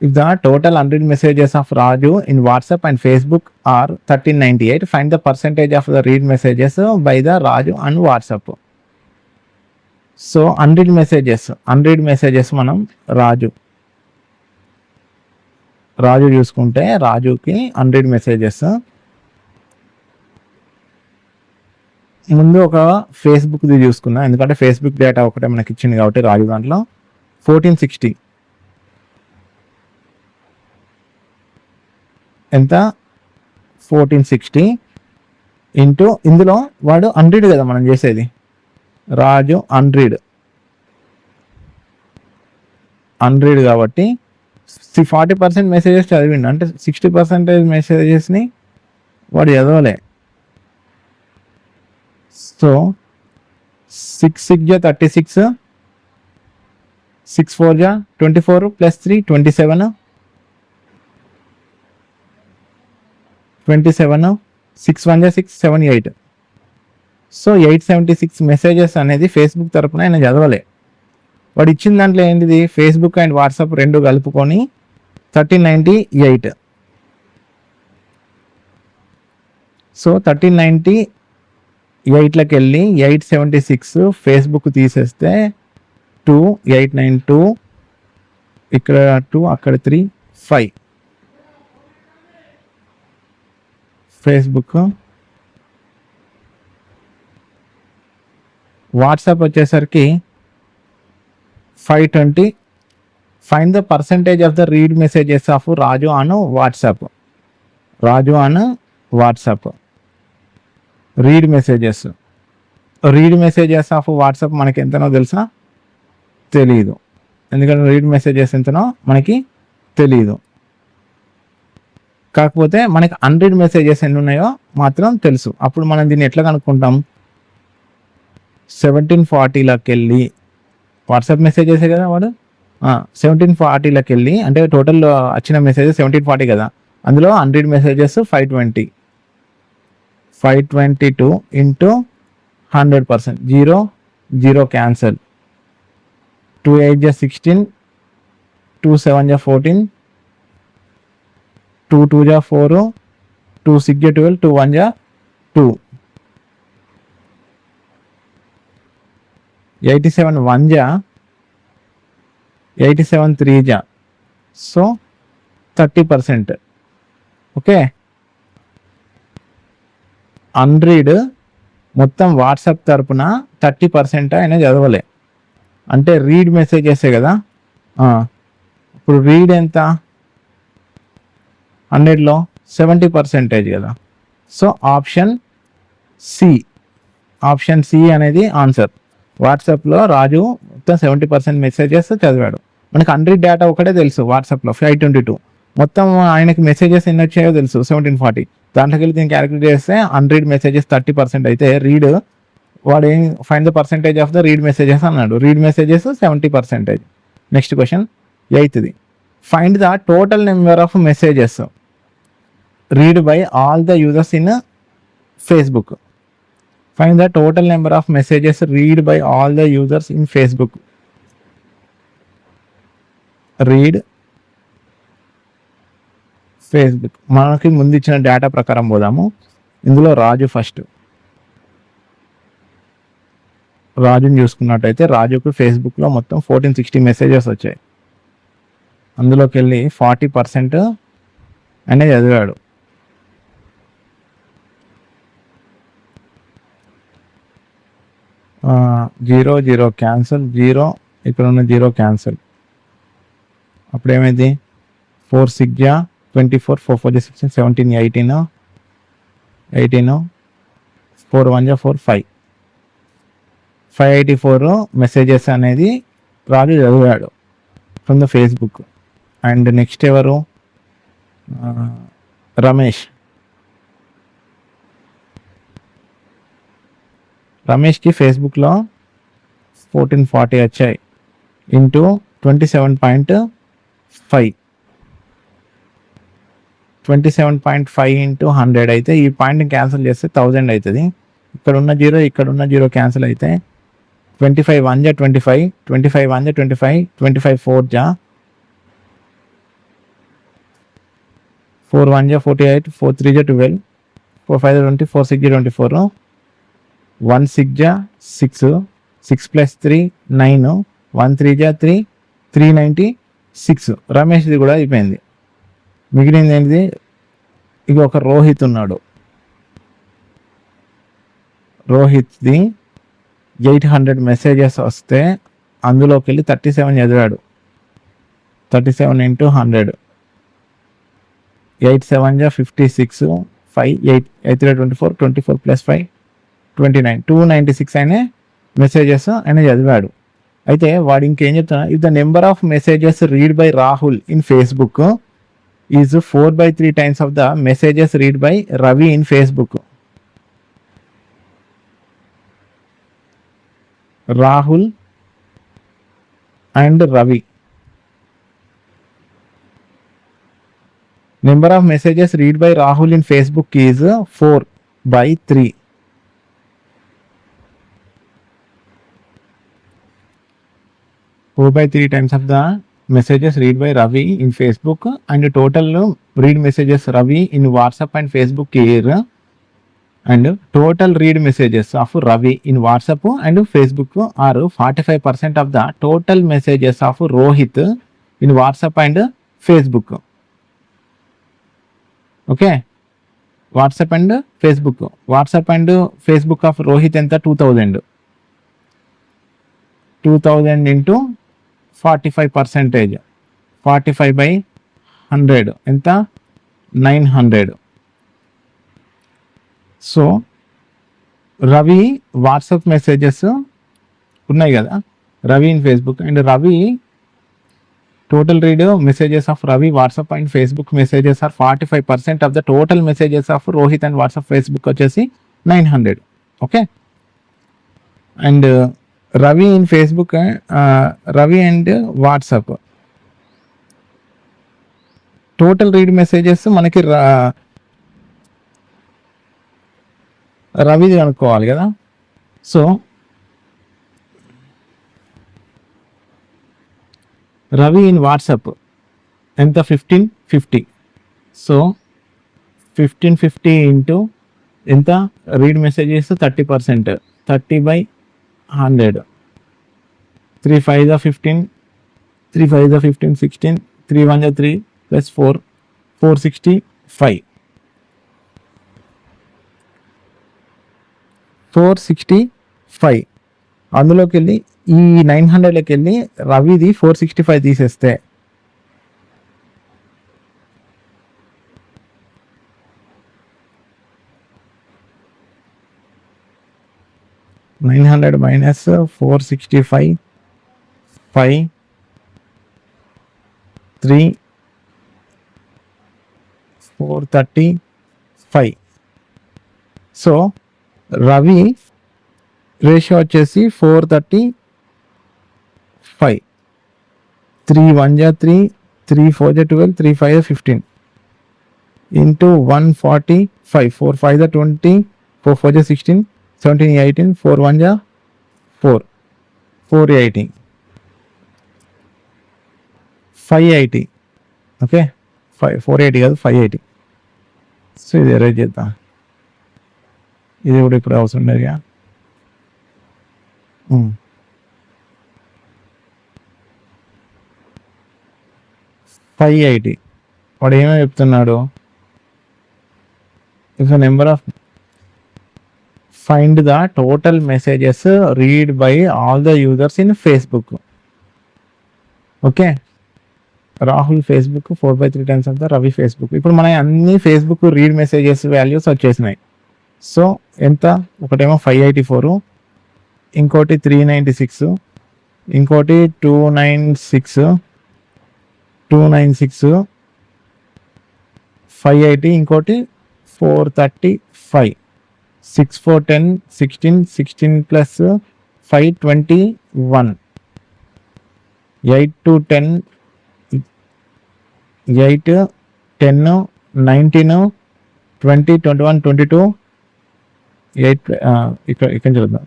[SPEAKER 1] If the total unread messages of Raju in WhatsApp and Facebook are 1398, find the percentage of the read messages by the Raju on WhatsApp. So unread messages మనం రాజు చూసుకుంటే రాజుకి unread messages ముందు ఒక ఫేస్బుక్ది చూసుకున్నా, ఎందుకంటే Facebook data ఒకటే మనకి ఇచ్చింది కాబట్టి రాజు దాంట్లో 1460 ఎంత? 1460 ఇంటూ ఇందులో వాడు 100 కదా మనం చేసేది, రాజు 100 కాబట్టి 40% మెసేజెస్ చదివిండు, అంటే 60% మెసేజెస్ని వాడు చదవలే. సో 6 6 జా 36, 6 4 జా 24 ప్లస్ 3 27, 6 1 జా 6 7 8. సో 876 మెసేజెస్ అనేది ఫేస్బుక్ తరపున ఆయన చదవలే. వాడు ఇచ్చిన దాంట్లో ఏంటిది, ఫేస్బుక్ అండ్ వాట్సాప్ రెండు కలుపుకొని 1398. సో 1398లోకి వెళ్ళి 876 ఫేస్బుక్ తీసేస్తే 2 892, ఇక్కడ 2 అక్కడ 3 5. ఫేస్బుక్, వాట్సాప్ వచ్చేసరికి 520. Find the percentage of the read messages of Raju on WhatsApp. Read messages of WhatsApp మనకి ఎంతనో తెలుసా? తెలీదు, ఎందుకంటే రీడ్ మెసేజెస్ ఎంతనో మనకి తెలీదు. కాకపోతే మనకి అన్రీడ్ మెసేజెస్ ఎన్ని ఉన్నాయో మాత్రం తెలుసు. అప్పుడు మనం దీన్ని ఎట్లా కనుక్కుంటాం? 1740లోకి వెళ్ళి, వాట్సాప్ మెసేజెసే కదా వాడు, 1740లోకి వెళ్ళి, అంటే టోటల్ వచ్చిన మెసేజెస్ 1740 కదా, అందులో అన్రీడ్ మెసేజెస్ 522 ఇంటూ 100%, 0 0 క్యాన్సల్, 2 8 జా 16, 2 7 జా 14, 2 2 జా 4, 2 6 జా 12, 2 1 జా 2, 87 1 జా 87 3 జా, సో 30%. ఓకే, అన్రీడ్ మొత్తం వాట్సాప్ తరపున 30% ఆయన చదవలే, అంటే రీడ్ మెసేజెసే కదా. ఇప్పుడు రీడ్ ఎంత 100లో 70% కదా. సో ఆప్షన్ సి అనేది ఆన్సర్. వాట్సాప్లో రాజు మొత్తం 70% మెసేజెస్ చదివాడు. మనకి అన్రీడ్ డేటా ఒకటే తెలుసు వాట్సాప్లో 522, మొత్తం ఆయనకి మెసేజెస్ ఎన్ని వచ్చాయో తెలుసు 1740. దాంట్లోకి వెళ్ళి దీన్ని క్యాలిక్యులేట్ చేస్తే అన్రీడ్ మెసేజెస్ 30% అయితే రీడ్, వాడు ఏం find the percentage of the read messages అన్నాడు. Read messages 70%. Next question 8th, find the total number of messages read by all the users in Facebook. Find the total number of messages read by all the users in Facebook. Read Facebook, మనకి ముందు ఇచ్చిన data ప్రకారం పోదాము. ఇందులో రాజు first, రాజుని చూసుకున్నట్టయితే రాజుకు ఫేస్బుక్లో మొత్తం 1460 మెసేజెస్ వచ్చాయి. అందులోకి వెళ్ళి 40% అనేది చదివాడు. జీరో జీరో క్యాన్సిల్, జీరో ఇక్కడ ఉన్న జీరో క్యాన్సిల్. అప్పుడు ఏమైంది? 4 6 24, 4 4 16, 17 18, 4 1 4 5, 584 మెసేజెస్ అనేది రాజు చదివాడు from the Facebook. And next ఎవరు? రమేష్కి ఫేస్బుక్లో 1440 వచ్చాయి ఇంటూ 27.5, 27.5 ఇంటూ 100 అయితే ఈ పాయింట్ని క్యాన్సిల్ చేస్తే 1000 అవుతుంది. ఇక్కడ ఉన్న జీరో ఇక్కడ ఉన్న జీరో క్యాన్సిల్ అయితే 25 1 25, 25 1 25, 25 4 4 1 48, 4 3 12, 4 5 20, 4 6 24, 1 6 6, 6 plus 3 9, 1 3 3, 396. రమేష్ది కూడా అయిపోయింది. మిగిలింది ఏంటిది? ఇక ఒక రోహిత్ ఉన్నాడు. రోహిత్ది 800 మెసేజెస్ వస్తే అందులోకి వెళ్ళి 37 చదివాడు. 37 ఇంటూ 100, 8 7 56, 5 8 8 24, 24 plus 5 29, 296 అనే మెసేజెస్ ఆయన చదివాడు. అయితే వాడు ఇంకేం చెప్తున్నా, if the number of messages read by Rahul in Facebook is 4/3 times of the messages read by Ravi in Facebook. Rahul and Ravi number of messages read by Rahul in Facebook is 4/3. 4/3 times of the messages read by Ravi in Facebook, and total read messages Ravi in WhatsApp and Facebook here, and total read messages of Ravi in WhatsApp and Facebook are 45% of the total messages of Rohit in WhatsApp and Facebook. Okay, WhatsApp and Facebook of Rohit enta 2000 into 45%, 45/100 ఎంత? 900. So Ravi WhatsApp messages ఉన్నాయి కదా, Ravi in Facebook, and Ravi total read messages of Ravi WhatsApp and Facebook messages are 45% of the total messages of Rohit and WhatsApp Facebook వచ్చేసి 900. Okay, and Ravi in Facebook, Ravi and WhatsApp total read messages మనకి రవిది అనుకోవాలి కదా. So Ravi in WhatsApp ఎంత? 1550. So 1550 into ఎంత? Read messages 30%, 30/100, 3 5 15, 3 5 15, 16, 3 1 3 plus 4, 465, 465. అందులోకి వెళ్ళి ఈ 900లోకి వెళ్ళి రవిది 465 తీసేస్తే 900 minus 465, 5 3 435. సో రవి రేషియో వచ్చేసి 435. 3 1 3, 3 4 12, 3 5 15 into 145, 4 5 20, 4 4 16, 17 18, 4 1 4, 480, 580. ఓకే, 480 కాదు 580. సో ఇది ఎరేజ్ చేద్దాం, ఇది కూడా ఇప్పుడు అవసరం లేదు. 580. వాడు ఏమో చెప్తున్నాడు, if number of find the total messages read by all the users in Facebook. Okay, Rahul Facebook 4/3 times అంతా రవి ఫేస్బుక్. ఇప్పుడు మన అన్ని ఫేస్బుక్ రీడ్ మెసేజెస్ వాల్యూస్ వచ్చేసినాయి. సో ఎంత, ఒకటేమో 584, ఇంకోటి 396, ఇంకోటి 296, 580, ఇంకోటి 435, 6 4 10 16, 16 ప్లస్ 5 21, 8 to 10, 8 10 19 20 21 22, 8 ఇక్కడ చూద్దాం.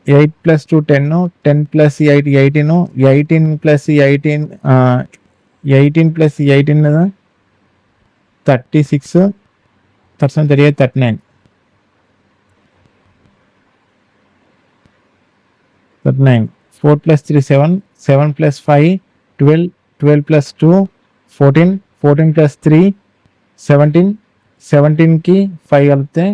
[SPEAKER 1] 8 plus 2 10, 10 plus 8 18, 18 plus 18 18 plus 18 36, 38 39, 4 plus 3 7, 7 plus 5 12, 12 plus 2 14, 14 plus 3 17, 17 కి 5 కలిపితే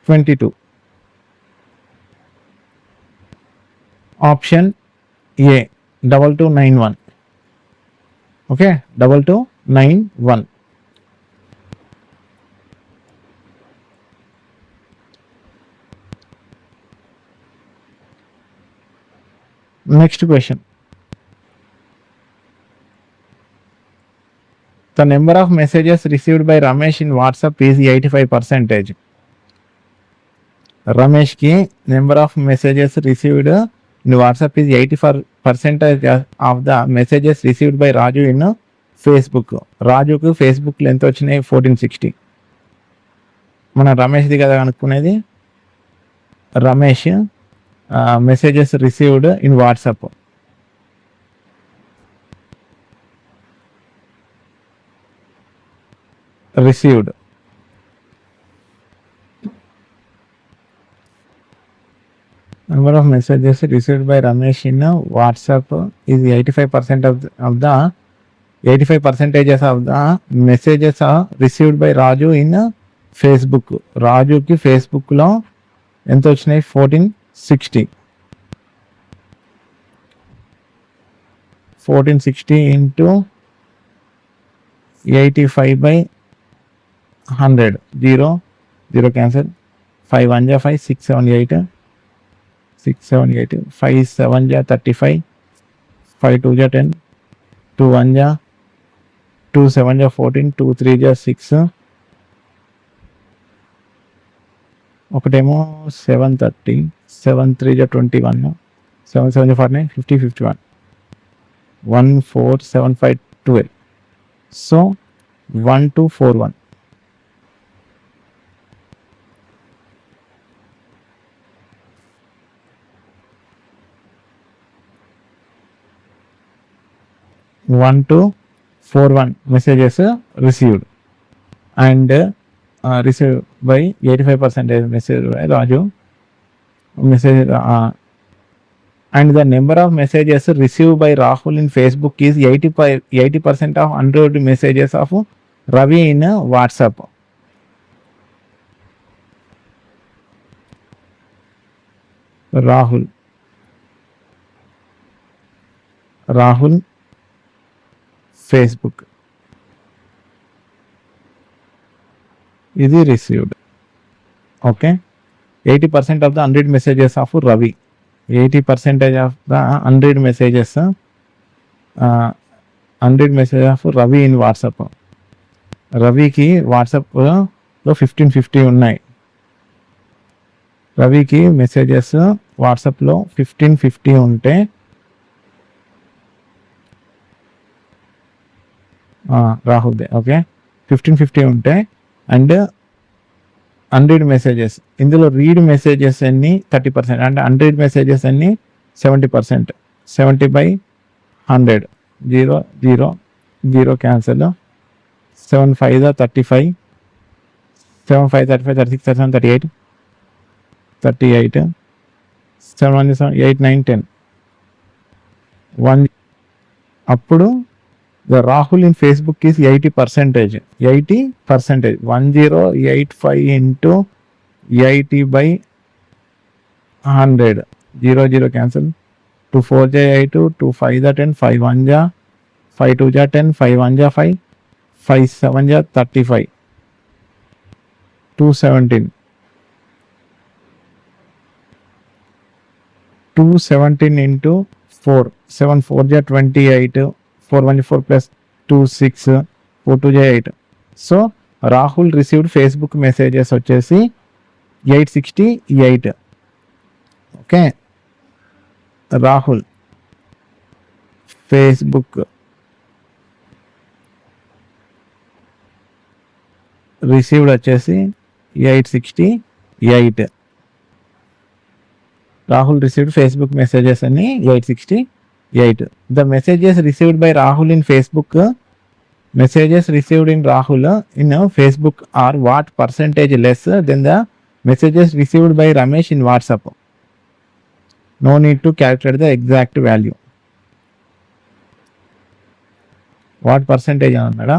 [SPEAKER 1] 22. Option A 2291. Okay, 2291. Next question. The number of messages received by Ramesh in WhatsApp is 85%. Ramesh కి number of messages received in WhatsApp is 84% of the messages received by Raju in Facebook. రాజుకు ఫేస్బుక్లో ఎంత వచ్చినాయి, 1460. మన రమేష్ది కదా అనుకునేది. Ramesh messages received in WhatsApp received number of messages received by Ramesh in WhatsApp is 85% of the 85% of the messages are received by Raju in Facebook. రాజుకి ఫేస్బుక్లో ఎంత వచ్చినాయి, 1460. 1460 into 85/100. 0 0 cancel. 5 1 5 6 7 8 6 7 8 5 7 35, 5 2 10, 2 1 2 7 14, 2 3 6, ఒకటేమో 7 30, 7 3 21, 7 7 49, 50 51, 1 4 7 5 12. So 1241. One to 41 messages received and received by 85% message by Raju. Message and the number of messages received by Rahul in Facebook is 80% of 100 messages of Ravi in WhatsApp. Rahul Facebook ఇది received. Okay, 80% of the 100 messages of Ravi. 80% of the 100 messages 100 messages of Ravi in WhatsApp. రవికి వాట్సాప్లో 1550 ఉన్నాయి. రవికి messages వాట్సాప్లో 1550 ఉంటే రాహుల్దే. Okay, 1550 ఉంటే and 100 messages, ఇందులో read messages అన్ని 30%, అంటే 100 మెసేజెస్ అన్ని 70%. 70/100. 0 0 0 క్యాన్సల్. 7 5 35, 7 5 35, 36 37 38, 38, 7 1 7 8 9 10, 1. అప్పుడు the Rahul in Facebook is 80%, 80%, 1085 into 80/100, 0 0 cancel, 2 4 జా 8, 2 5 జా 10, 5 1 జా 5 2 జా 10, 5 1 జా 5, 5 7 జా 35, 217, 217 into 4, 7 4 జా 28, 4 1 4 plus 2 6, 4 2 జా 8. So Rahul received Facebook messages వచ్చేసి 868. ఓకే, రాహుల్ ఫేస్బుక్ రిసీవ్డ్ వచ్చేసి 868. రాహుల్ రిసీవ్డ్ ఫేస్బుక్ మెసేజెస్ అని 868. The messages received by Rahul in Facebook, messages received in Rahul in Facebook are what percentage less than the messages received by Ramesh in WhatsApp. No need to calculate the exact value. What percentage అని అన్నాడా?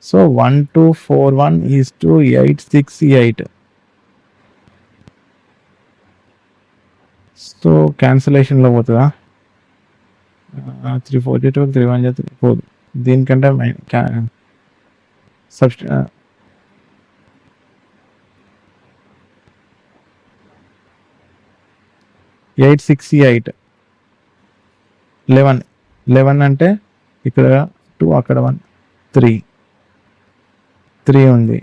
[SPEAKER 1] So 1241:868. So క్యాన్సిలేషన్లో పోతుందా? 3 4 12 3 1 4. దీనికంటే సబ్స్టి 868, 11 అంటే ఇక్కడ 2, అక్కడ 1, 3 ఉంది.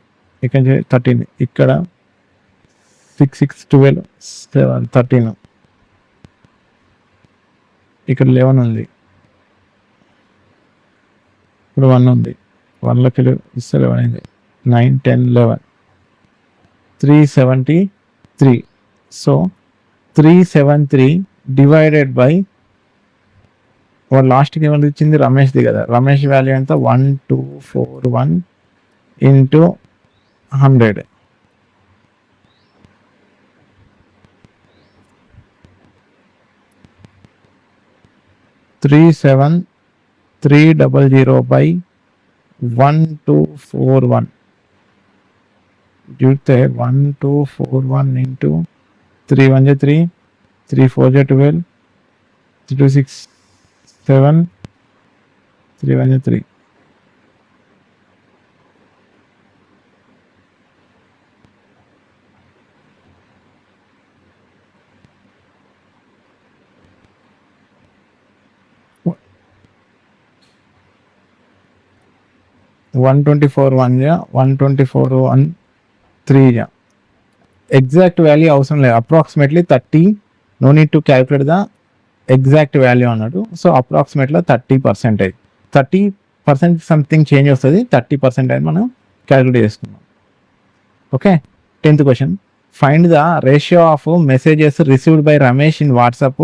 [SPEAKER 1] ఇక్కడ 13, ఇక్కడ 6 6 12 7 13, ఇక్కడ 11 ఉంది, ఇక్కడ 1 ఉంది. 1లోకి ఇస్తే 11 అయింది. 9 10 11, 373. సో 373 డివైడెడ్ బై వాడు లాస్ట్కి ఏమైనా ఇచ్చింది రమేష్ది కదా. రమేష్ వాల్యూ ఎంత? 1241 ఇంటూ 100. $37300/1241 చూస్తే 1241 ఇంటూ 3 1 జా 3, 3 4 జా 12, 3 2 6 7, 3 1 జా 3. $124 1 జా, 124 1 3 జా. ఎగ్జాక్ట్ వాల్యూ అవసరం లేదు. Approximately 30. No need to calculate the exact value అన్నాడు. సో అప్రాక్సిమేట్గా 30%, 30% సంథింగ్ చేంజ్ వస్తుంది. 30% అని మనం క్యాల్కులేట్ చేసుకున్నాం. Okay, 10th question. Find the ratio of messages received by Ramesh in WhatsApp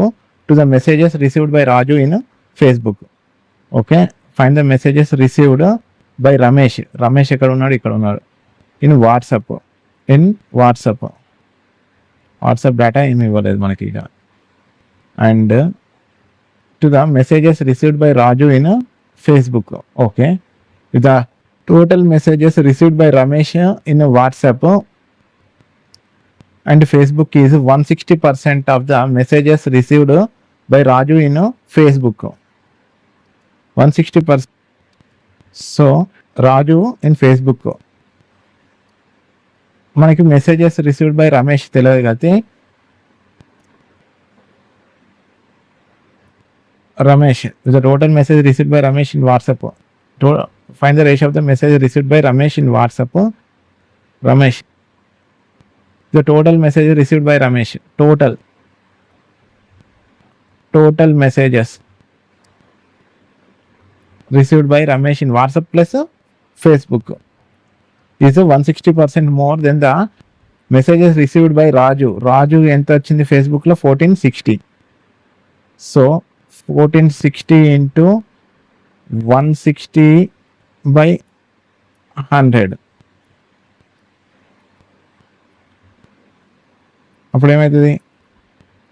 [SPEAKER 1] to the messages received by Raju in Facebook. Okay, find the messages received by Ramesh. Ramesh ఎక్కడ ఉన్నాడు? ఇక్కడ ఉన్నాడు. ఇన్ వాట్సాప్, వాట్సాప్ డేటా ఏమి ఇవ్వలేదు మనకి ఇక. And to the messages received by Raju in Facebook. Okay, the total messages received by Ramesh in WhatsApp and Facebook is 160% of the messages received by Raju in Facebook. 160%. So Raju in Facebook. మనకి messages received by Ramesh తెలియదు కాబట్టి Ramesh the total message received by Ramesh in WhatsApp. Find the ratio of the message received by Ramesh in WhatsApp. Ramesh the total message received by Ramesh. Total messages received by Ramesh in WhatsApp plus Facebook is 160% more than the messages received by Raju. Raju ఎంత వచ్చింది ఫేస్బుక్లో? 1460. So 1460 into 160 by 100. అప్పుడు ఏమవుతుంది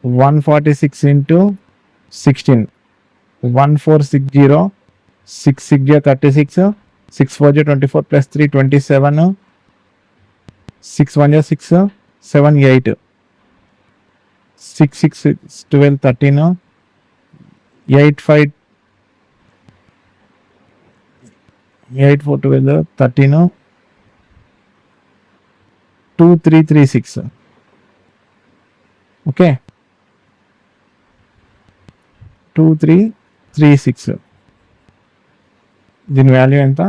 [SPEAKER 1] 146 into 16 1460 6 6 36 6 4 24 plus 3 27 6 1 6 7 8 6 6 12 13 8 5 8 4 12 13 2 3 3 6. Okay 2 3 3 6. దీని value ఎంత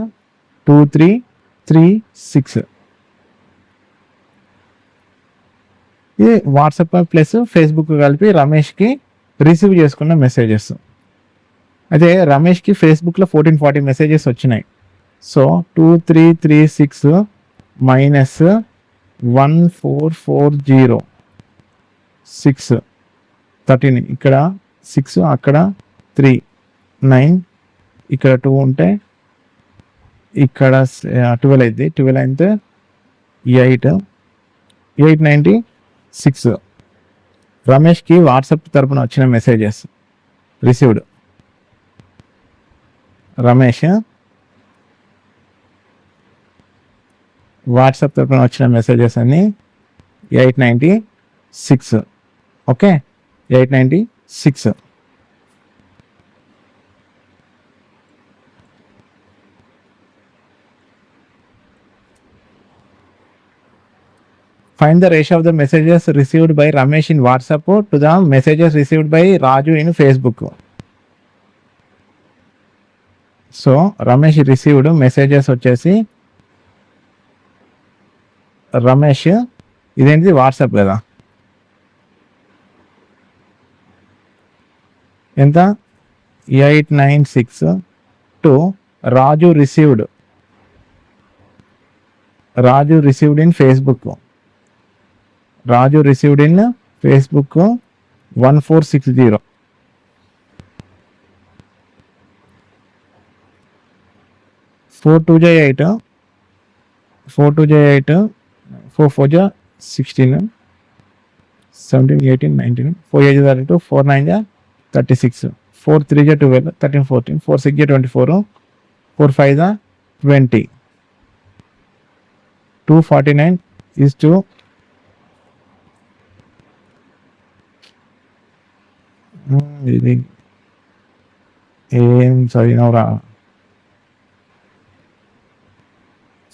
[SPEAKER 1] 2 3 3 6. ఇది WhatsApp plus Facebook కలిపి రమేష్కి receive చేసుకున్న మెసేజెస్. అయితే రమేష్కి ఫేస్బుక్లో 1440 మెసేజెస్ వచ్చినాయి. సో 2336 మైనస్ 1440 6 13 ఇక్కడ 6 అక్కడ 3 9 ఇక్కడ 2 ఉంటే ఇక్కడ 12 అయింది. 12 అయితే 8 896 రమేష్కి వాట్సాప్ తరపున వచ్చిన మెసేజెస్ రిసీవ్డ్. రమేష్ వాట్సాప్ తరపున వచ్చిన మెసేజెస్ అన్ని 896. Okay 896. Find the ratio of the messages received by Ramesh in WhatsApp to the messages received by Raju in Facebook. So Ramesh received messages వచ్చేసి రమేష్ ఇదేంటిది వాట్సాప్ కదా ఎంత 896 to Raju received in Facebook. Raju received in Facebook 1460. 4 2 8 4 2 8 4 4 16 17 18 19 4 8 32 4 9 36 4 3 12 13 14 4 6 24 4 5 20 249 is to ఇది ఏం చదివినవరా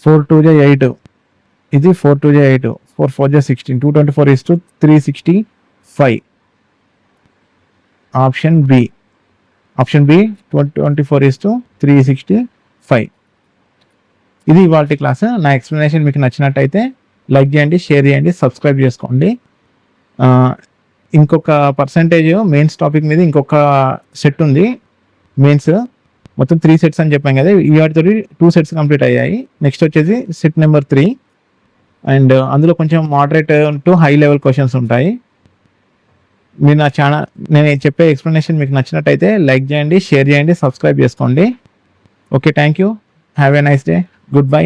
[SPEAKER 1] 4 2 8 ఇది 4 2 8 4 4 16 224 is to 365. Option B 24 is to 365. ఇది ఇవాల్టి class. నా ఎక్స్ప్లెనేషన్ మీకు నచ్చినట్టయితే లైక్ చేయండి, షేర్ చేయండి, సబ్స్క్రైబ్ చేసుకోండి. ఇంకొక పర్సంటేజ్ మెయిన్స్ టాపిక్ మీద ఇంకొక సెట్ ఉంది. మెయిన్స్ మొత్తం 3 సెట్స్ అని చెప్పాం కదా, ఈ వాటితో 2 సెట్స్ కంప్లీట్ అయ్యాయి. నెక్స్ట్ వచ్చేసి సెట్ నెంబర్ 3 అండ్ అందులో కొంచెం moderate to high level questions ఉంటాయి. మీరు నా ఛానల్ నేను చెప్పే ఎక్స్ప్లెనేషన్ మీకు నచ్చినట్టయితే లైక్ చేయండి, షేర్ చేయండి, సబ్స్క్రైబ్ చేసుకోండి. Okay, thank you. Have a nice day. Good bye.